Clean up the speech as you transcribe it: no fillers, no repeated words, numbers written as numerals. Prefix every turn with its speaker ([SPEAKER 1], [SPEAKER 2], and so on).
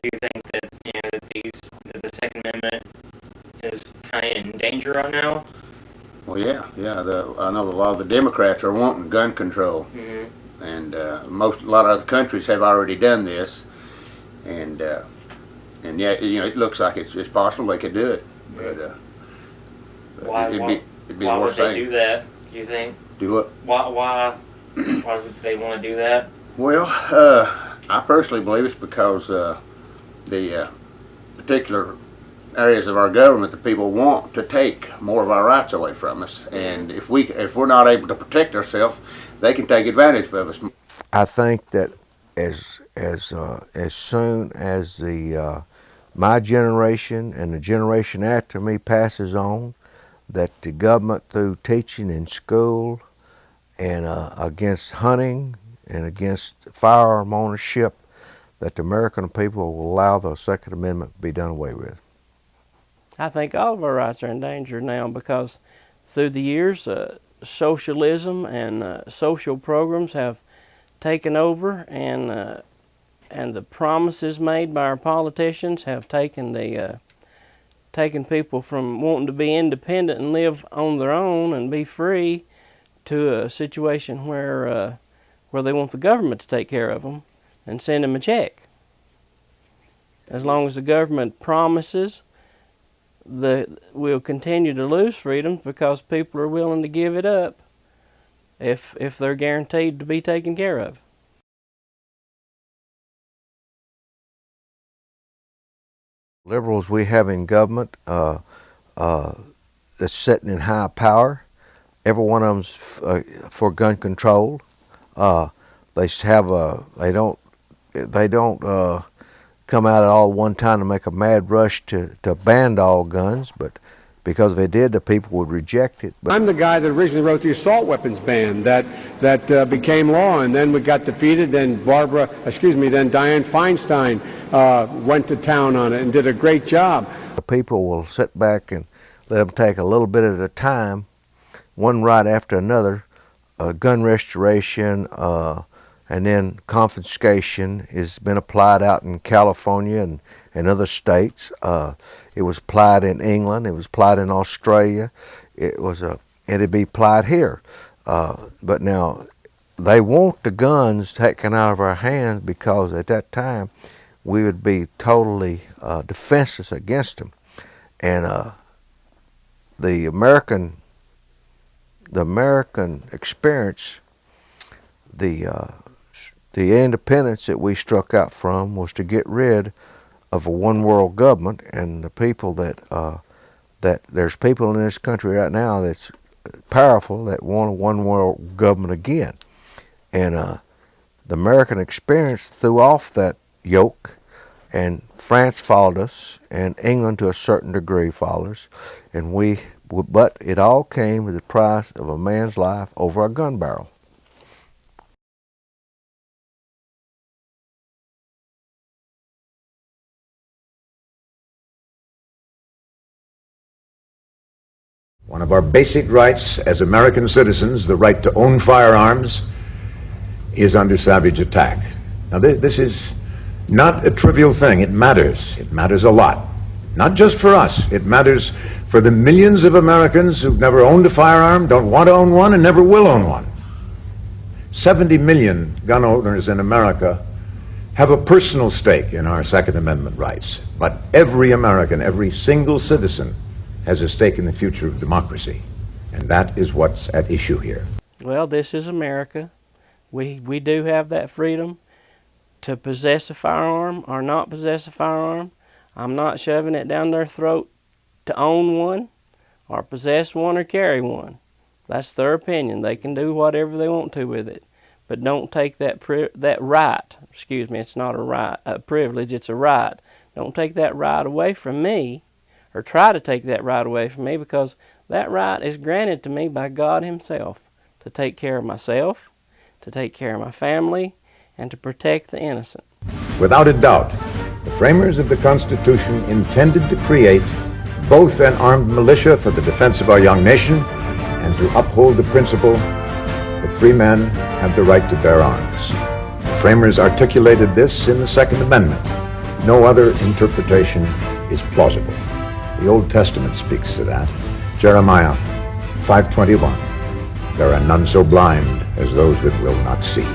[SPEAKER 1] do you think that that the Second Amendment is kind of in danger right now?
[SPEAKER 2] Well, yeah. I know a lot of the Democrats are wanting gun control, and a lot of other countries have already done this, and yeah, it looks like it's possible they could do it, but
[SPEAKER 1] Why would they do that? Do you think?
[SPEAKER 2] Do what?
[SPEAKER 1] Why would they want to do that?
[SPEAKER 2] Well, I personally believe it's because the particular areas of our government that people want to take more of our rights away from us, and if we're not able to protect ourselves, they can take advantage of us.
[SPEAKER 3] I think that as soon as my generation and the generation after me passes on, that the government, through teaching in school and against hunting and against firearm ownership, that the American people will allow the Second Amendment to be done away with.
[SPEAKER 4] I think all of our rights are in danger now because through the years, socialism and social programs have taken over, and the promises made by our politicians have taken people from wanting to be independent and live on their own and be free to a situation where they want the government to take care of them and send them a check. As long as the government promises, we'll continue to lose freedoms because people are willing to give it up if they're guaranteed to be taken care of.
[SPEAKER 3] Liberals we have in government that's sitting in high power, every one of them's for gun control. They don't come out at all one time to make a mad rush to ban all guns, but because if they did, the people would reject it.
[SPEAKER 5] I'm the guy that originally wrote the assault weapons ban that became law, and then we got defeated. Then Dianne Feinstein went to town on it and did a great job.
[SPEAKER 3] The people will sit back and let them take a little bit at a time, one right after another. Gun restoration and then confiscation has been applied out in California and other states. It was applied in England. It was applied in Australia. It'd be applied here. But now they want the guns taken out of our hands because at that time we would be totally defenseless against them. And the American experience, the independence that we struck out from was to get rid of a one world government, and the people that there's people in this country right now that's powerful that want a one world government again. And the American experience threw off that yoke, and France followed us, and England to a certain degree followed us, but it all came with the price of a man's life over a gun barrel.
[SPEAKER 6] One of our basic rights as American citizens, the right to own firearms, is under savage attack. Now this is not a trivial thing. It matters. It matters a lot. Not just for us. It matters for the millions of Americans who've never owned a firearm, don't want to own one, and never will own one. 70 million gun owners in America have a personal stake in our Second Amendment rights. But every American, every single citizen, has a stake in the future of democracy. And that is what's at issue here.
[SPEAKER 4] Well, this is America. We do have that freedom to possess a firearm or not possess a firearm. I'm not shoving it down their throat to own one or possess one or carry one. That's their opinion. They can do whatever they want to with it. But don't take that right, excuse me, it's not a privilege, it's a right. Don't take that right away from me, or try to take that right away from me, because that right is granted to me by God Himself to take care of myself, to take care of my family, and to protect the innocent.
[SPEAKER 6] Without a doubt, the framers of the Constitution intended to create both an armed militia for the defense of our young nation and to uphold the principle that free men have the right to bear arms. The framers articulated this in the Second Amendment. No other interpretation is plausible. The Old Testament speaks to that. Jeremiah 5:21. There are none so blind as those that will not see.